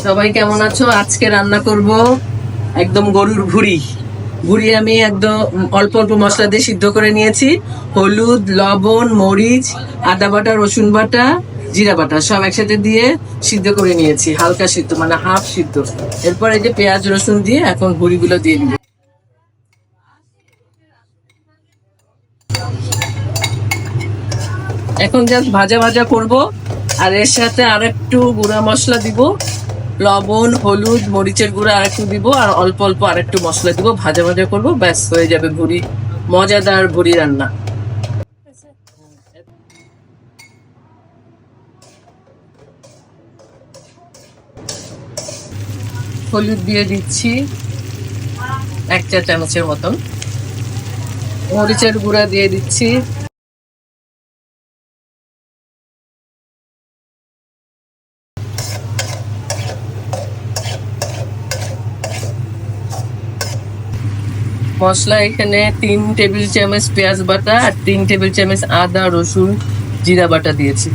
সবাই কেমন আছো? আজকে রান্না করব একদম গরুর ভুড়ি। ভুড়ি আমি একদম অল্প অল্প মশলা দিয়ে সিদ্ধ করে নিয়েছি। হলুদ, লবণ, মরিচ, আদা বাটা, রসুন বাটা, জিরা বাটা সব একসাথে দিয়ে সিদ্ধ করে নিয়েছি, হালকা সিদ্ধ মানে হাফ সিদ্ধ। এরপর এই যে পেঁয়াজ রসুন দিয়ে এখন ভুড়িগুলো দিয়ে দিব। এখন জাস্ট ভাজা ভাজা করব, আর এর সাথে আরেকটু গুঁড়া মশলা দিব, লবণ, হলুদ, মরিচের গুঁড়া আরেকটু দিব, আর অল্প অল্প আরেকটু মশলা দিব, ভাজা ভাজা করব, ব্যাস হয়ে যাবে ভুড়ি। মজাদার ভুড়ি রান্না। হলুদ দিয়ে দিচ্ছি 1 চা চামচের মতন, মরিচের গুঁড়া দিয়ে দিচ্ছি, মশলা এখানে 3 টেবিল চামচ পেঁয়াজ বাটা আর 3 টেবিল চামচ আদা রসুন জিরা বাটা দিয়েছি।